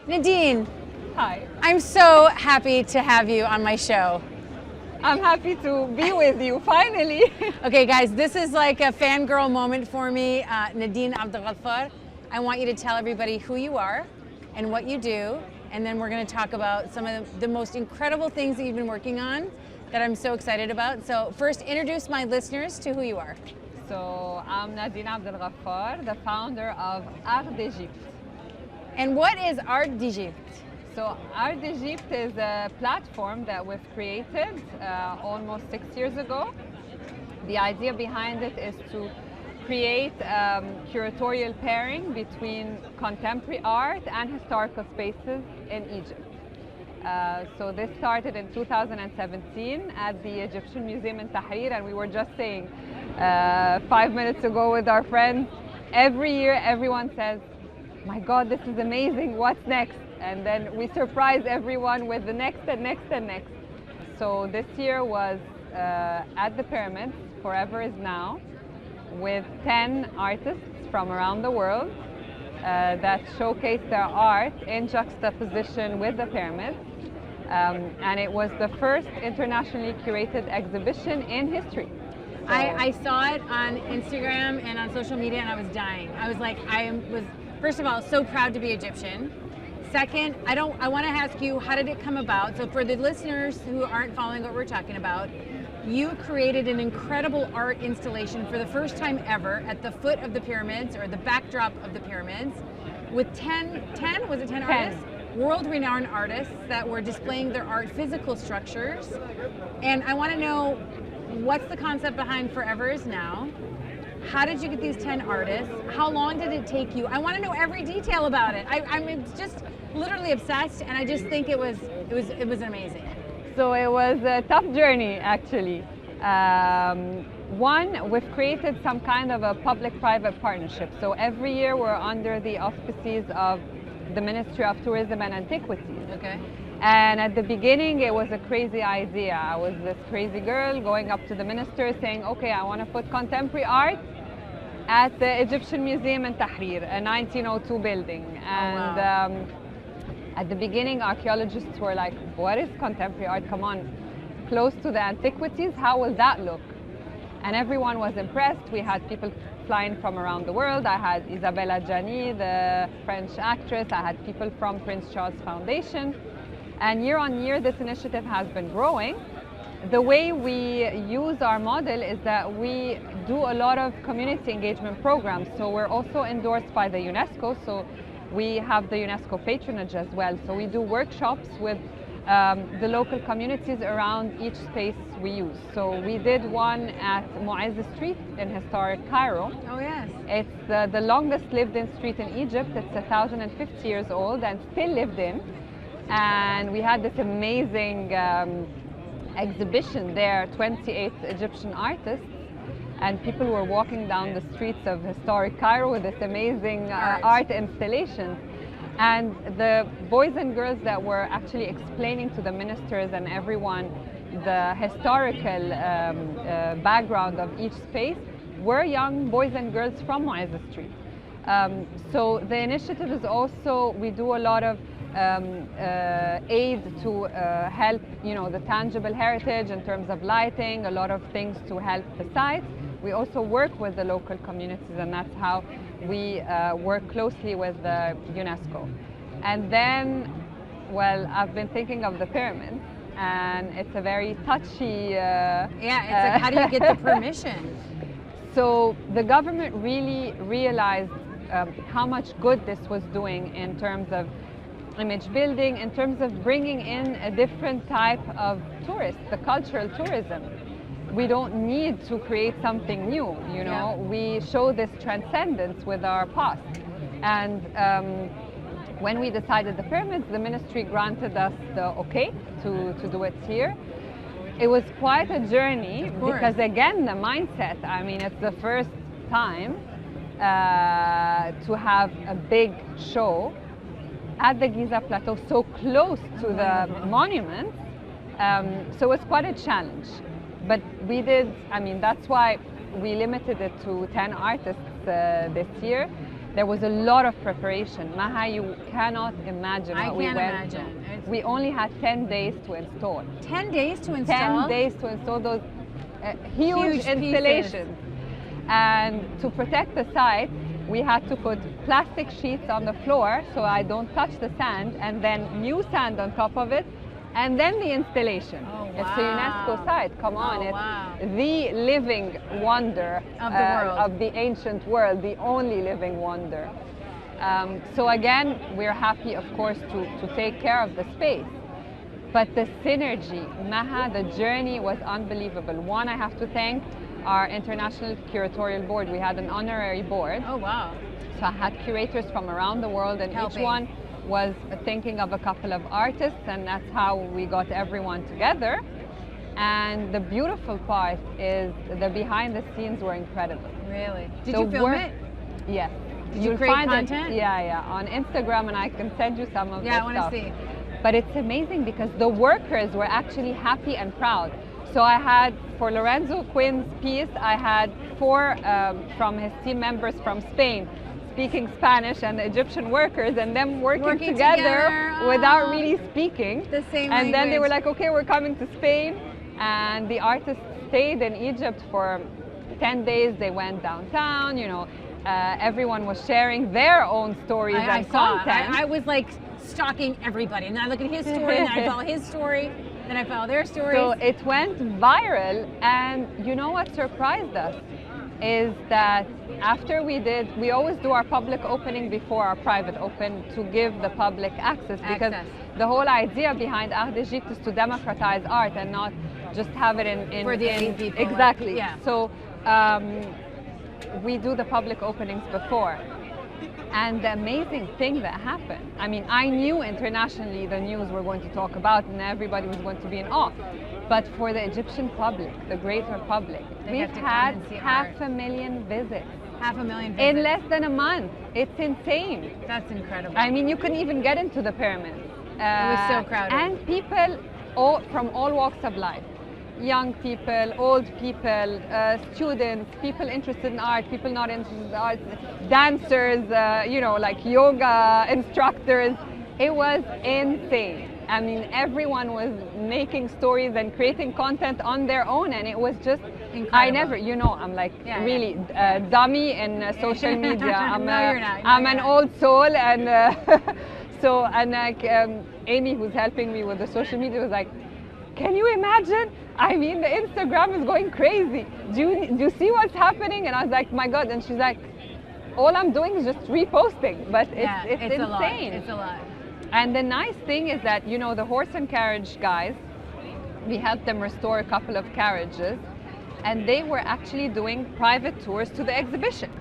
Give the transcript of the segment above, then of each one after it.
Nadine, Hi, I'm so happy to have you on my show. I'm happy to be with you finally. Okay guys, this is like a fangirl moment for me. Nadine Abdel Ghaffar, I want you to tell everybody who you are and what you do, and then we're going to talk about some of the most incredible things that you've been working on that I'm so excited about. So first, introduce my listeners to who you are. So I'm Nadine Abdel Ghaffar, the founder of Art d'Egypte. And what is Art d'Egypte? So Art d'Egypte is a platform that we've created almost 6 years ago. The idea behind it is to create curatorial pairing between contemporary art and historical spaces in Egypt. So this started in 2017 at the Egyptian Museum in Tahrir, and we were just saying 5 minutes ago with our friends, every year everyone says, my God, this is amazing, what's next? And then we surprise everyone with the next and next and next. So this year was at the pyramids, Forever is Now, with 10 artists from around the world that showcase their art in juxtaposition with the pyramids. And it was the first internationally curated exhibition in history. So I saw it on Instagram and on social media, and I was dying. I was like, was first of all so proud to be Egyptian. Second, I want to ask you, how did it come about? So for the listeners who aren't following what we're talking about, you created an incredible art installation for the first time ever at the foot of the pyramids, or the backdrop of the pyramids, with 10 artists? World-renowned artists that were displaying their art, physical structures. And I want to know, what's the concept behind Forever is Now? How did you get these 10 artists? How long did it take you? I want to know every detail about it. I'm just literally obsessed, and I just think it was amazing. So it was a tough journey, actually. One, we've created some kind of a public-private partnership. So every year we're under the auspices of the Ministry of Tourism and Antiquities. Okay. And at the beginning, it was a crazy idea. I was this crazy girl going up to the minister saying, okay, I want to put contemporary art at the Egyptian Museum in Tahrir, a 1902 building. And wow. At the beginning, archaeologists were like, what is contemporary art? Come on, close to the antiquities, how will that look? And everyone was impressed. We had people flying from around the world. I had Isabella Gianni, the French actress. I had people from Prince Charles Foundation. And year on year, this initiative has been growing. The way we use our model is that we do a lot of community engagement programs. So we're also endorsed by the UNESCO. So we have the UNESCO patronage as well. So we do workshops with the local communities around each space we use. So we did one at Mu'izz Street in historic Cairo. Oh yes. It's the longest lived in street in Egypt. It's 1,050 years old and still lived in. And we had this amazing exhibition there, 28 Egyptian artists, and people were walking down the streets of historic Cairo with this amazing art installations. And the boys and girls that were actually explaining to the ministers and everyone the historical background of each space were young boys and girls from Mu'izz Street. So the initiative is also, we do a lot of aid to help, the tangible heritage in terms of lighting, a lot of things to help the sites. We also work with the local communities, and that's how we work closely with the UNESCO. And then, well, I've been thinking of the pyramids, and it's a very touchy... yeah, it's like, how do you get the permission? So the government really realized how much good this was doing in terms of image building, in terms of bringing in a different type of tourist, the cultural tourism. We don't need to create something new, Yeah. We show this transcendence with our past. And when we decided the pyramids, the ministry granted us the okay to do it here. It was quite a journey because, again, the mindset, I mean, it's the first time to have a big show at the Giza Plateau, so close to the monument. So it's quite a challenge. But we did, I mean, that's why we limited it to 10 artists this year. There was a lot of preparation. Maha, you cannot imagine what we went through. We only had 10 days to install. 10 days to install? 10 days to install those huge installations. And to protect the site, we had to put plastic sheets on the floor so I don't touch the sand, and then new sand on top of it, and then the installation. Oh, wow. It's a UNESCO site, come on. It's the living wonder of the world. Of the ancient world, the only living wonder. So again, we're happy, of course, to take care of the space. But the synergy, Maha, the journey was unbelievable. One, I have to thank our international curatorial board. We had an honorary board. Oh, wow. So I had curators from around the world, and each one was thinking of a couple of artists, and that's how we got everyone together. And the beautiful part is the behind the scenes were incredible. Really? Did you film it? Yes. Did you create content? Yeah, on Instagram, and I can send you some of the stuff. Yeah, I want to see. But it's amazing because the workers were actually happy and proud. So I had, for Lorenzo Quinn's piece, I had 4 from his team members from Spain speaking Spanish, and the Egyptian workers, and them working together without really speaking. The same and then they were like, okay, we're coming to Spain. And the artists stayed in Egypt for 10 days. They went downtown, you know, everyone was sharing their own stories and content. I was like stalking everybody, and then I look at his story, and then I follow his story, then I follow their stories. So it went viral, and you know what surprised us is that after we always do our public opening before our private open to give the public access, because the whole idea behind Art d'Egypte is to democratize art and not just have it in for the elite people. Exactly. Yeah. So we do the public openings before. And the amazing thing that happened, I mean, I knew internationally the news we're going to talk about and everybody was going to be in awe. But for the Egyptian public, the greater public, we've had 500,000 visits. 500,000 visits. In less than a month. It's insane. That's incredible. I mean, you couldn't even get into the pyramids. It was so crowded. And people from all walks of life. Young people, old people, students, people interested in art, people not interested in art, dancers, you know, like yoga instructors. It was insane. I mean, everyone was making stories and creating content on their own, and it was just incredible. I never, you know, I'm like really dummy in social media. I'm, no, you're not. I'm an old soul, and so, and like Amy, who's helping me with the social media, was like, can you imagine? I mean, the Instagram is going crazy. Do you see what's happening? And I was like, my God. And she's like, all I'm doing is just reposting. But it's insane. A lot. It's a lot. And the nice thing is that, you know, the horse and carriage guys, we helped them restore a couple of carriages. And they were actually doing private tours to the exhibition.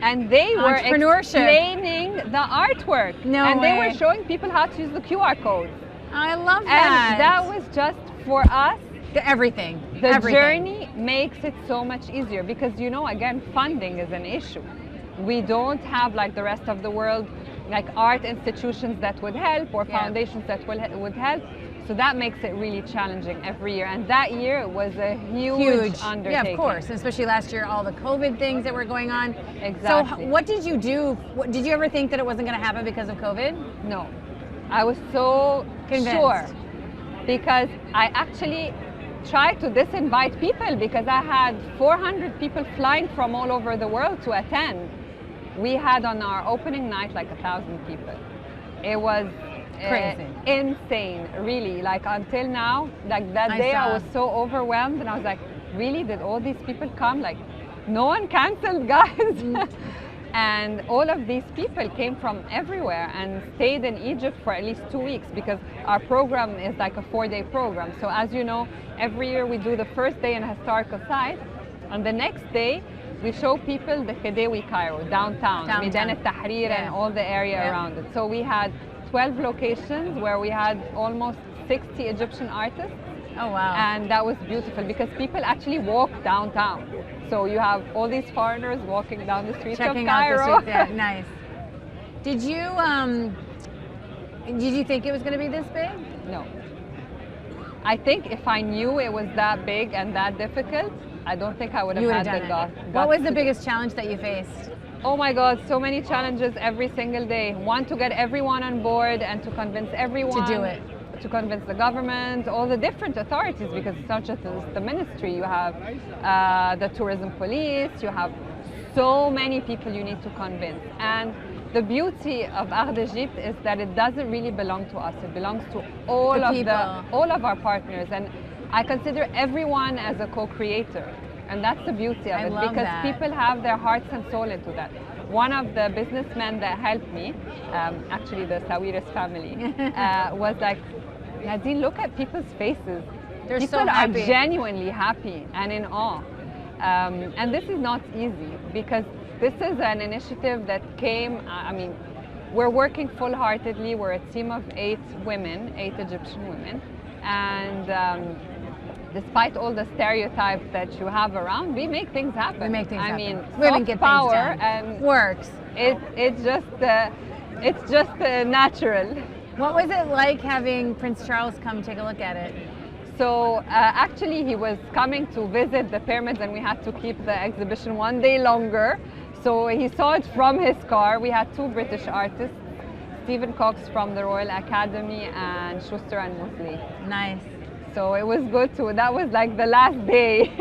And they were explaining the artwork. And they were showing people how to use the QR codes. I love that. And that was just for us. Everything. The journey makes it so much easier because, you know, again, funding is an issue. We don't have, like the rest of the world, like art institutions that would help or foundations that would help. So that makes it really challenging every year. And that year was a huge undertaking. Yeah, of course. Especially last year, all the COVID things that were going on. Exactly. So what did you do? Did you ever think that it wasn't going to happen because of COVID? No. I was so convinced. Sure, because I actually tried to disinvite people because I had 400 people flying from all over the world to attend. We had on our opening night like 1,000 people. It was crazy, insane, really. Like until now, like that day I was so overwhelmed and I was like, really, did all these people come? Like, no one canceled, guys. And all of these people came from everywhere and stayed in Egypt for at least 2 weeks because our program is like a 4-day program. So as you know, every year we do the first day in a historical site, and the next day we show people the Khidewi Cairo, downtown. Midan al-Tahrir and all the area around it. So we had 12 locations where we had almost 60 Egyptian artists. Oh wow. And that was beautiful because people actually walk downtown. So you have all these foreigners walking down the streets of Cairo. Checking out the streets, nice. Did you, Did you think it was going to be this big? No. I think if I knew it was that big and that difficult, I don't think I would have had the guts. What was the biggest challenge that you faced? Oh my God, so many challenges every single day. One, to get everyone on board and to convince everyone. To do it. To convince the government, all the different authorities, because it's not just the ministry. You have the tourism police, you have so many people you need to convince. And the beauty of Art d'Egypte is that it doesn't really belong to us. It belongs to all of our partners. And I consider everyone as a co-creator. And that's the beauty of it, because people have their hearts and soul into that. One of the businessmen that helped me, actually the Sawiris family, was like, Nadine, look at people's faces. They're people so happy. are genuinely happy and in awe. And this is not easy, because this is an initiative that came, I mean, we're working full-heartedly. We're a team of 8 women, 8 Egyptian women. And despite all the stereotypes that you have around, we make things happen. We make things happen. I mean, women get power things done. And works. It's just natural. What was it like having Prince Charles come take a look at it? So actually he was coming to visit the pyramids, and we had to keep the exhibition one day longer. So he saw it from his car. We had 2 British artists, Stephen Cox from the Royal Academy and Schuster and Mosley. Nice. So it was good too. That was like the last day.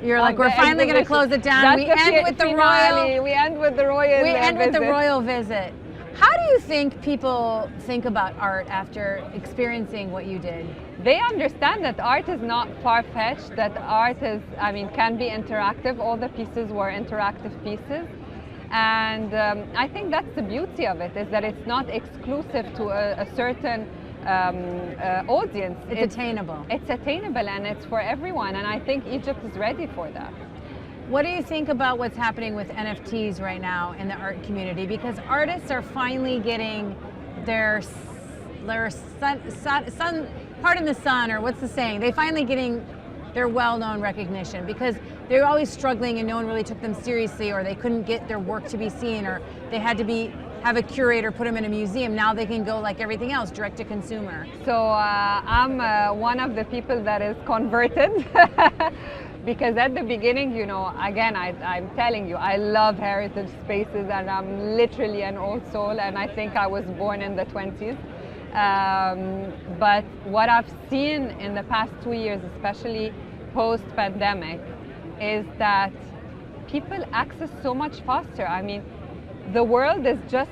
You're like, we're finally going to close it down. We end with the royal. We end with the royal. We end with the royal visit. How do you think people think about art after experiencing what you did? They understand that art is not far-fetched, that art is, I mean, can be interactive. All the pieces were interactive pieces. And I think that's the beauty of it, is that it's not exclusive to a certain audience. It's attainable. It's attainable, and it's for everyone. And I think Egypt is ready for that. What do you think about what's happening with NFTs right now in the art community? Because artists are finally getting their sun, pardon the sun, or what's the saying? They finally getting their well-known recognition, because they're always struggling and no one really took them seriously, or they couldn't get their work to be seen, or they had to have a curator put them in a museum. Now they can go like everything else, direct to consumer. So I'm one of the people that is converted. Because at the beginning, you know, again, I'm telling you, I love heritage spaces, and I'm literally an old soul, and I think I was born in the 20s. But what I've seen in the past 2 years, especially post-pandemic, is that people access so much faster. I mean, the world is just,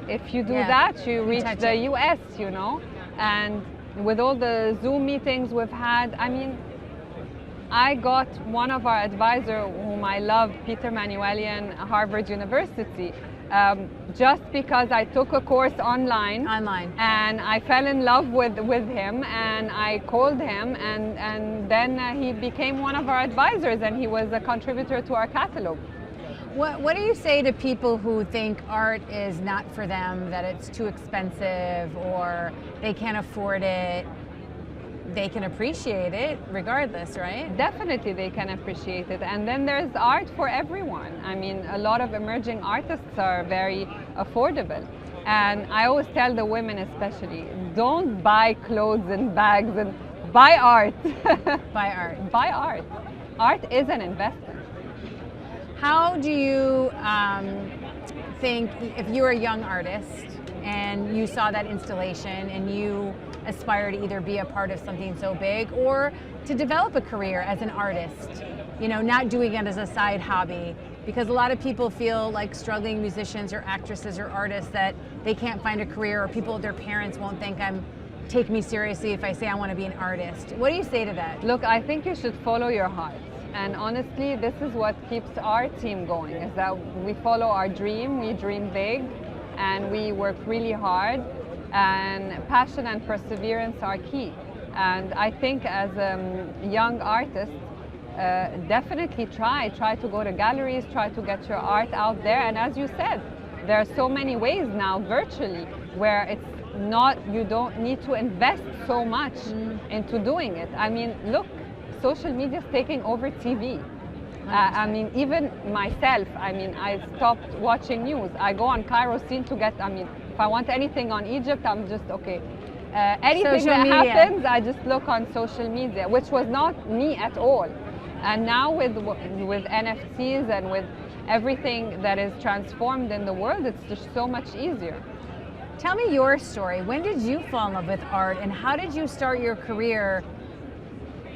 if you do that, you reach the US, you know, and with all the Zoom meetings we've had, I mean, I got one of our advisors, whom I love, Peter Manuelian, Harvard University, just because I took a course online. And I fell in love with him, and I called him, and then he became one of our advisors, and he was a contributor to our catalog. What do you say to people who think art is not for them, that it's too expensive, or they can't afford it? They can appreciate it regardless, right? Definitely they can appreciate it. And then there's art for everyone. I mean, a lot of emerging artists are very affordable. And I always tell the women especially, don't buy clothes and bags, and buy art. Buy art. Buy art. Art is an investment. How do you think, if you're a young artist and you saw that installation and you aspire to either be a part of something so big or to develop a career as an artist, you know, not doing it as a side hobby, because a lot of people feel like struggling musicians or actresses or artists that they can't find a career, or people, their parents won't take me seriously if I say I want to be an artist. What do you say to that? Look, I think you should follow your heart. And honestly, this is what keeps our team going, is that we follow our dream, we dream big, and we work really hard. And passion and perseverance are key. And I think as a young artist, definitely try to go to galleries, try to get your art out there. And as you said, there are so many ways now virtually where it's not, you don't need to invest so much into doing it. I mean, look, social media is taking over TV. I mean, even myself, I mean, I stopped watching news. I go on Cairo Scene to get, If I want anything on Egypt, I'm just okay. Anything Social that media. happens, I just look on social media, which was not me at all. And now with NFTs and with everything that is transformed in the world, it's just so much easier. Tell me your story. When did you fall in love with art, and how did you start your career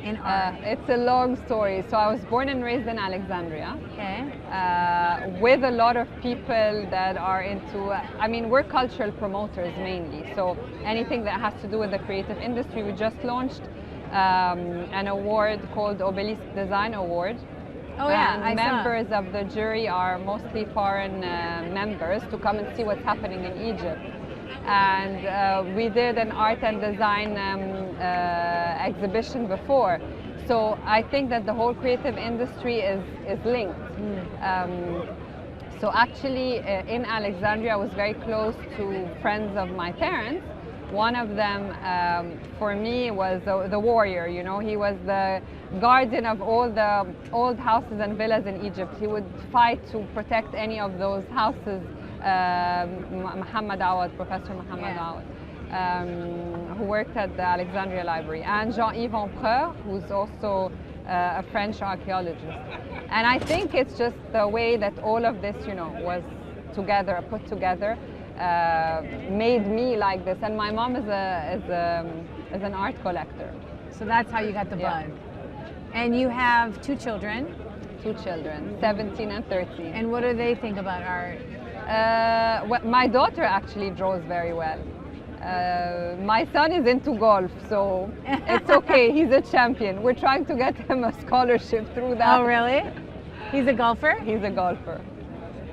in art? It's a long story. So I was born and raised in Alexandria. Okay. With a lot of people that are into, I mean, we're cultural promoters mainly. So anything that has to do with the creative industry, we just launched an award called Obelisk Design Award. Oh yeah, and I saw. members of the jury are mostly foreign members to come and see what's happening in Egypt. And we did an art and design exhibition before. So I think that the whole creative industry is linked. So actually in Alexandria I was very close to friends of my parents. One of them for me was the warrior, you know, he was the guardian of all the old houses and villas in Egypt. He would fight to protect any of those houses. Muhammad Awad, Professor Muhammad Awad, who worked at the Alexandria Library, and Jean-Yves Empereur, who's also a French archaeologist. And I think it's just the way that all of this, you know, was together, put together, made me like this. And my mom is an art collector. So that's how you got the bug. And you have two children. 17 and 13. And what do they think about art? My daughter actually draws very well. My son is into golf, so it's okay. He's a champion. We're trying to get him a scholarship through that. Oh, really? He's a golfer? He's a golfer.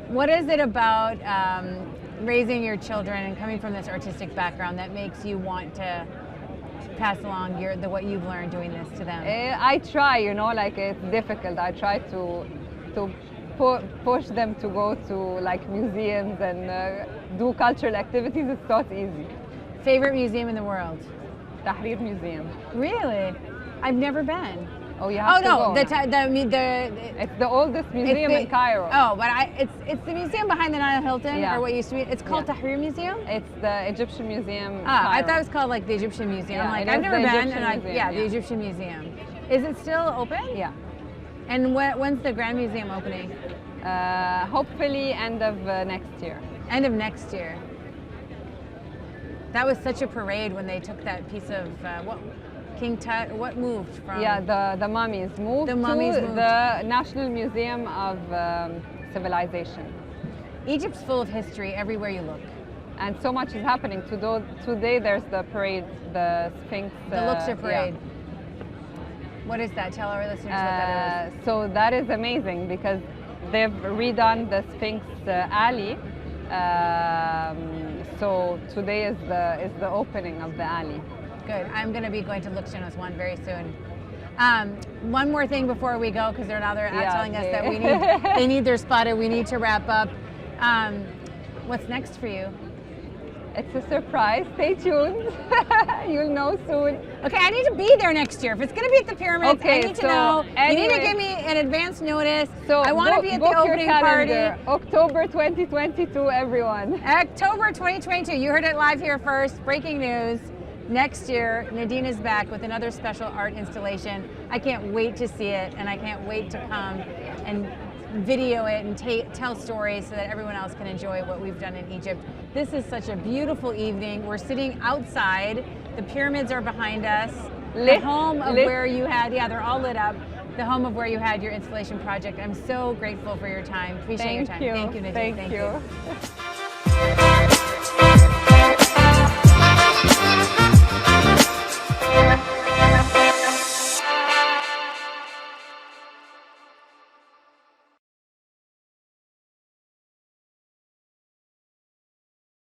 What is it about raising your children and coming from this artistic background that makes you want to pass along what you've learned doing this to them? I try, you know, like it's difficult. I try to push them to go to like museums and do cultural activities. It's not easy. Favorite museum in the world? Tahrir Museum. Really? I've never been. Oh, you have to go. It's the oldest museum in Cairo. Oh, but it's the museum behind the Nile Hilton, or what used to be. It's called Tahrir Museum? It's the Egyptian Museum. I thought it was called like the Egyptian Museum. Yeah, like it I've is never the been, Egyptian and Museum, the Egyptian Museum. Is it still open? Yeah. And when's the Grand Museum opening? Hopefully end of next year. End of next year. That was such a parade when they took that piece of King Tut. What moved from? Yeah, the mummies moved to the National Museum of Civilization. Egypt's full of history everywhere you look. And so much is happening. Today there's the parade, the Sphinx. The Luxor parade. Yeah. What is that? Tell our listeners what that is. So that is amazing because they've redone the Sphinx alley. So today is the opening of the alley. Good. I'm going to be going to Luxor one very soon. One more thing before we go, because they're telling us that they need their spotter. We need to wrap up. What's next for you? It's a surprise. Stay tuned. You'll know soon. Okay, I need to be there next year. If it's going to be at the pyramids, I need to know. Anyway, you need to give me an advance notice. So I want to be at the opening party. October 2022, everyone. October 2022. You heard it live here first. Breaking news. Next year, Nadine is back with another special art installation. I can't wait to see it, and I can't wait to come and video it and tell stories so that everyone else can enjoy what we've done in Egypt. This is such a beautiful evening. We're sitting outside. The pyramids are behind us. The home of where you had, they're all lit up. The home of where you had your installation project. I'm so grateful for your time. Appreciate your time. Thank you, Nadine. Thank you.